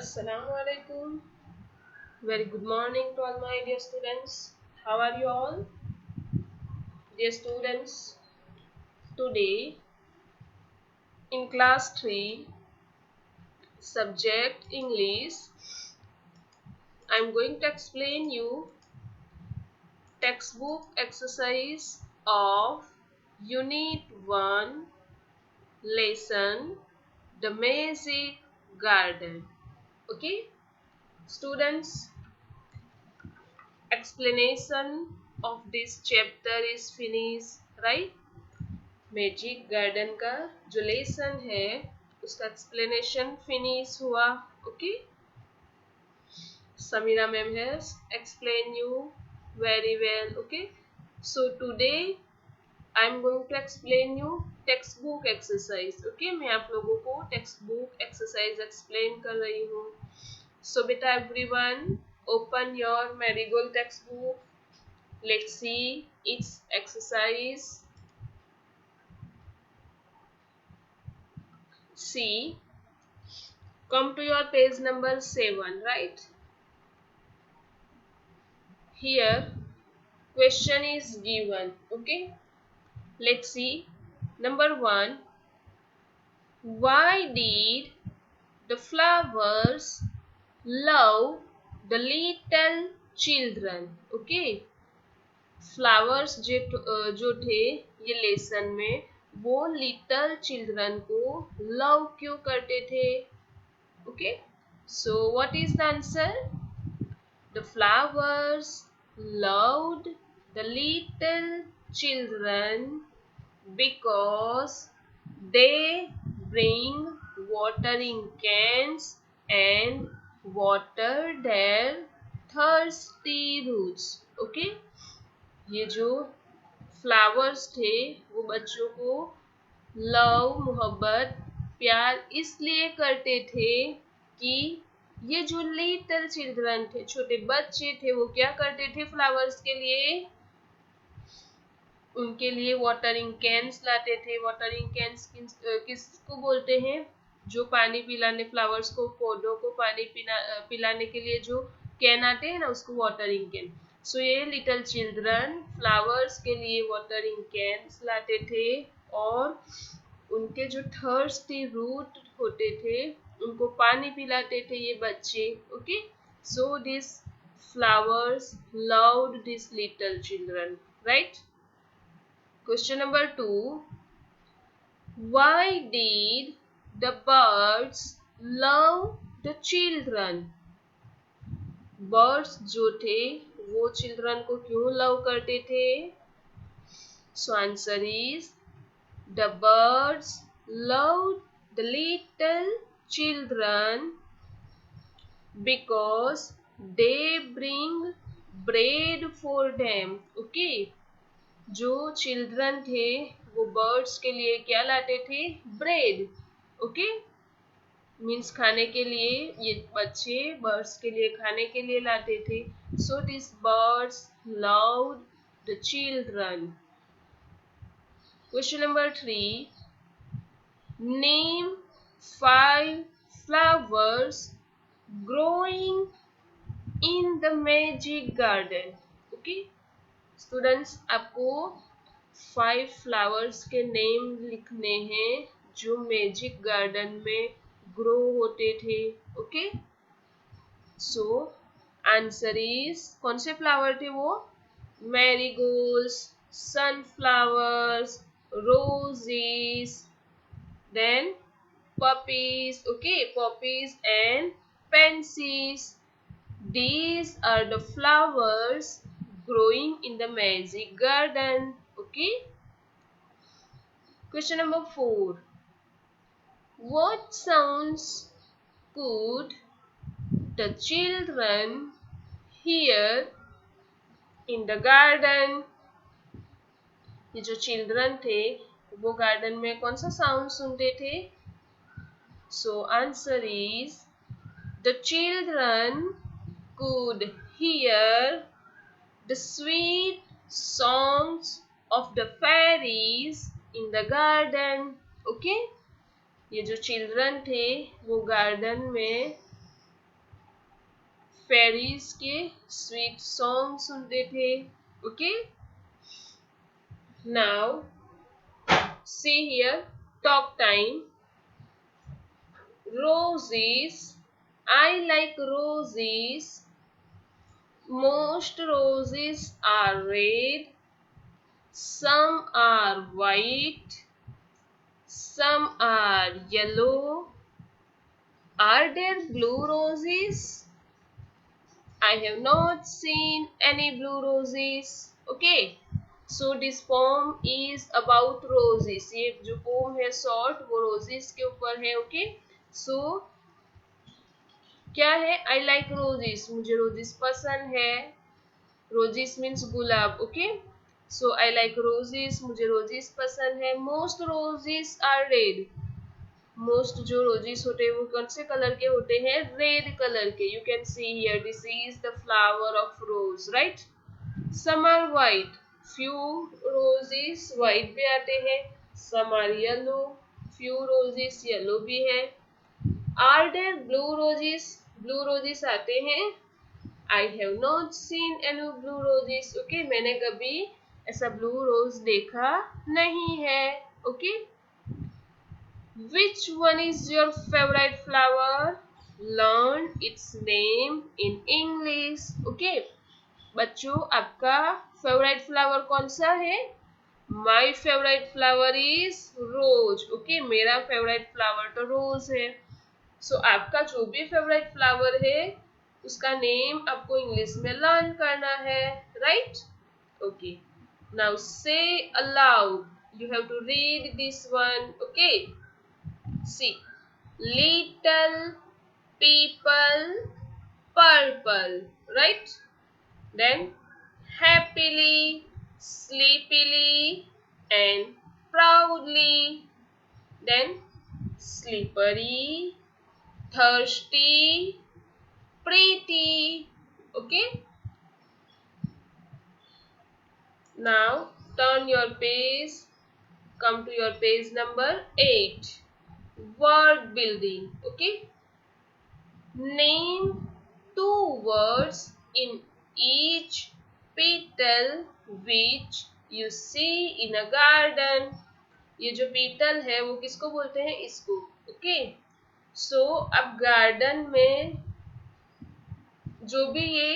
Assalamu alaikum. Very good morning to all my dear students. How are you all? Dear students, today in class 3, subject English, I am going to explain you textbook exercise of Unit 1, lesson The Magic Garden. Okay, students, explanation of this chapter is finished, right? Magic garden का जो lesson है उसका explanation finish हुआ. Okay, Sameera ma'am has explain you very well. Okay, so today I am going to explain you text book exercise. Okay, मैं आप लोगों को text book exercise explain कर रही हूँ. सो बेटा everyone, open your marigold text book. Let's see it's exercise. See, come to your page number 7, right? Here, question is given. Okay, let's see. Number 1, why did the flowers love the little children? Okay, flowers जो थे ये lesson में वो little children को love क्यों करते थे? Okay, so what is the answer? The flowers loved the little children because they bring watering cans and water their thirsty roots. Okay, ये जो फ्लावर्स थे वो बच्चों को लव, मोहब्बत, प्यार इसलिए करते थे कि ये जो लिटिल चिल्ड्रन थे, छोटे बच्चे थे, वो क्या करते थे फ्लावर्स के लिए? उनके लिए वाटरिंग कैन्स लाते थे. वाटरिंग कैन्स किसको बोलते हैं? जो पानी पिलाने, फ्लावर्स को, पौधों को पानी पिलाने के लिए जो कैन आते हैं ना, उसको वाटरिंग कैन. सो ये लिटिल चिल्ड्रन फ्लावर्स के लिए वाटरिंग कैन्स लाते थे और उनके जो थर्स्टी रूट होते थे उनको पानी पिलाते थे ये बच्चे. Okay, so this flowers loved this little children, right? Question number 2, why did the birds love the children? Birds जो थे वो चिल्ड्रन को क्यों लव करते थे? So answer is the birds loved the little children because they bring bread for them. Okay, जो children थे वो बर्ड्स के लिए क्या लाते थे? ब्रेड. ओके, मीन्स खाने के लिए ये बच्चे बर्ड्स के लिए खाने के लिए लाते थे. So this birds loved the children. Question number 3, name 5 flowers growing in the magic garden. Okay, students, आपको 5 flowers के नेम लिखने हैं जो मैजिक गार्डन में ग्रो होते थे. ओके, सो आंसर इज, कौन से फ्लावर थे वो? Marigolds, sunflowers, roses, then poppies. Okay, poppies and pansies. These are the flowers growing in the magic garden. Okay, question number 4, what sounds could the children hear in the garden? ये जो children थे वो garden में कौन सा sound सुनते थे? So answer is, the children could hear the sweet songs of the fairies in the garden. Okay, ये जो चिल्ड्रन थे वो गार्डन में फेरीज के स्वीट सॉन्ग सुनते थे. Okay, now see here, talk time. Roses, I like roses. Most roses are red, some are white, some are yellow. Are there blue roses? I have not seen any blue roses. Okay, so this poem is about roses. ये जो poem है short वो roses के ऊपर है. Okay, so क्या है? I like roses, मुझे roses पसंद है. Roses means gulab. Okay, so I like roses, मुझे roses पसंद है. Most roses are red. Most जो रोजेस होते हैं वो कौन से कलर के होते हैं? रेड कलर के. You can see here, this is the flower of rose, right. Some are white, few roses white भी आते हैं. Some are yellow, few roses yellow भी है. Are there blue roses, blue roses आते हैं. I have not seen any blue roses. Okay, मैंने कभी ऐसा ब्लू रोज देखा नहीं है. Okay, which one is your favorite flower? Learn its name in English. Okay, बच्चों आपका फेवरेट फ्लावर कौन सा है? My favorite flower is rose. Okay, मेरा फेवरेट फ्लावर तो रोज है. So आपका जो भी फेवरेट फ्लावर है उसका नेम आपको इंग्लिश में लर्न करना है, right? Okay, now say aloud. You have to read this one. Okay, see, little people purple, right? Then happily, sleepily and proudly. Then slippery, thirsty, pretty. Okay, now turn your page, come to your page number 8. Word building. Okay, name 2 words in each petal which you see in a garden. ये जो petal है वो किसको बोलते हैं? इसको. Okay, सो अब garden में जो भी ये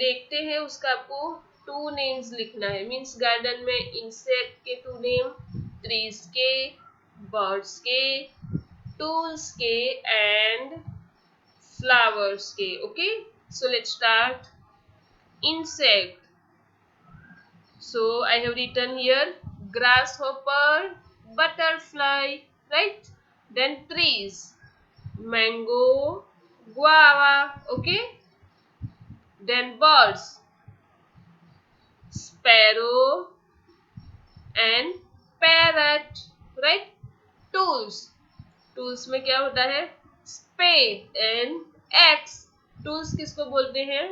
देखते हैं उसका आपको 2 नेम्स लिखना है. मीन्स गार्डन में इंसेक्ट के 2 नेम, ट्रीज के, बर्ड्स के, टूल्स के एंड फ्लावर्स के. Okay, so let's start. Insect. So I have written here grasshopper, butterfly, right? Then trees, mango, guava. Okay, then birds, sparrow and parrot, right? Tools, tools में क्या होता है? Spade and x. Tools किसको बोलते हैं?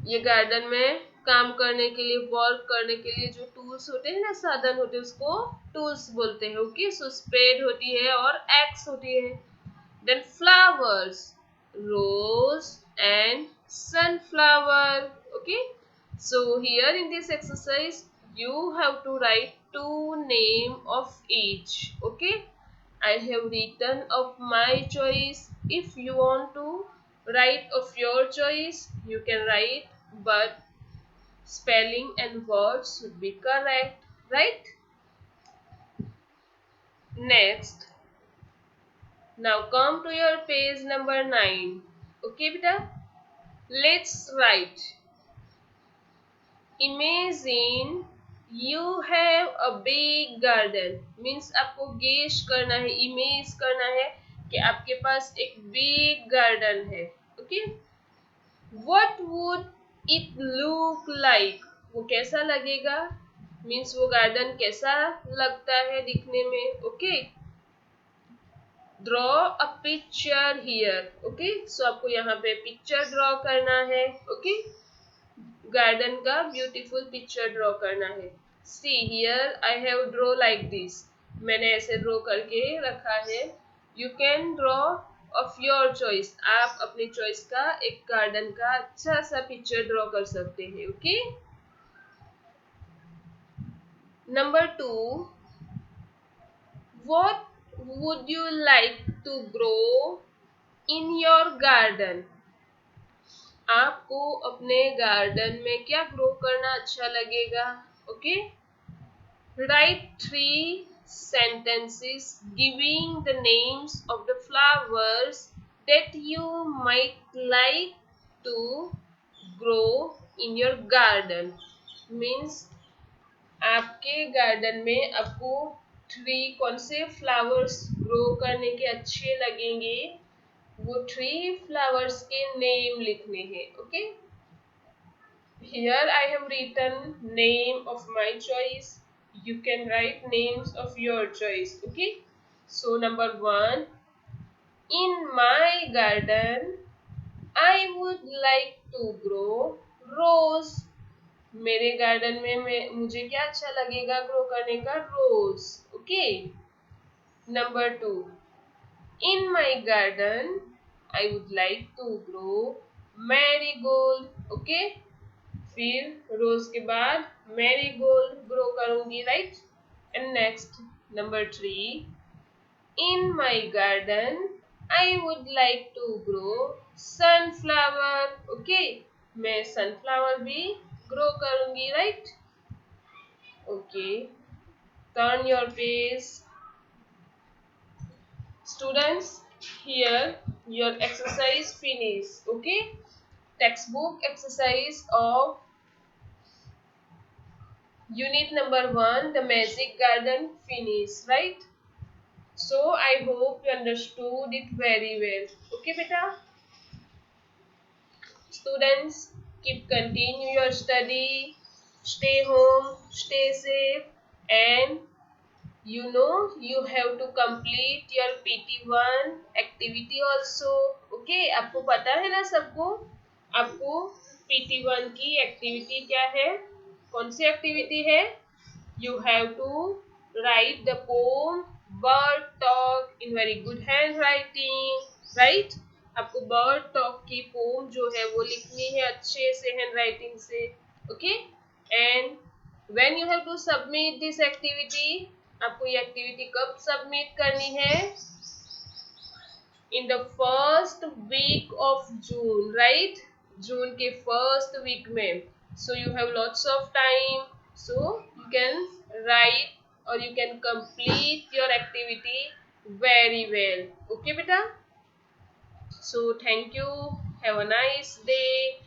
ये garden में काम करने के लिए, वर्क करने के लिए जो टूल्स होते हैं ना, साधन होते हैं, उसको टूल्स बोलते हैं. ओके, सो स्पेड होती है और एक्स होती है. Then flowers, rose and sunflower. Okay, so here in this exercise you have to write 2 name of each. Okay, I have written of my choice. If you want to write of your choice you can write, but spelling and words should be correct, right? Next, now come to your page number 9. Okay beta, let's write. Imagine you have a big garden. Means आपको guess करना है, image करना है कि आपके पास एक big garden है. Okay, what would it look like? वो कैसा लगेगा? मीन्स वो गार्डन कैसा लगता है दिखने में. Okay, draw a picture here. Okay, so आपको यहाँ पे पिक्चर ड्रॉ करना है. ओके, गार्डन का ब्यूटीफुल पिक्चर ड्रॉ करना है. See here I have draw like this. मैंने ऐसे ड्रॉ करके रखा है. You can draw of your choice, आप अपनी चॉइस का एक गार्डन का अच्छा सा पिक्चर ड्रॉ कर सकते हैं. Okay. Number 2, what would you like to grow in your garden? आपको अपने गार्डन में क्या ग्रो करना अच्छा लगेगा? Okay. Write 3 sentences giving the names of the flowers that you might like to grow in your garden. Means आपके garden में आपको 3 कौन से फ्लावर्स ग्रो करने के अच्छे लगेंगे, वो 3 फ्लावर्स के नेम लिखने हैं. Okay. Here I have written name of my choice. You can write names of your choice. Okay. So number 1, in my garden, I would like to grow rose. मेरे garden में मुझे क्या अच्छा लगेगा grow करने का? रोज. Okay. Number 2, in my garden, I would like to grow marigold. Okay. फिर rose के बाद मैरीगोल्ड ग्रो करूंगी, राइट. And next number 3, in my garden I would like to grow sunflower. Okay. मैं सनफ्लावर भी ग्रो करूंगी, right. Okay. Turn your page. Students, here your exercise finish. Okay. Textbook exercise of Unit number 1, the magic garden finish, right? So I hope you understood it very well. Okay, beta. Students, keep continue your study. Stay home, stay safe, and you have to complete your PT1 activity also. Okay, आपको पता है ना सबको? आपको PT1 की activity क्या है? कौन सी एक्टिविटी है? You have to write the poem bird talk in very good handwriting, right? आपको bird talk की पोम जो है वो लिखनी है अच्छे से हैंडराइटिंग से. Okay. And when you have to submit this activity, आपको ये एक्टिविटी कब सबमिट करनी है? in the first week of June, right? जून के फर्स्ट वीक में. So you have lots of time, so you can write or you can complete your activity very well. Okay, beta? So thank you. Have a nice day.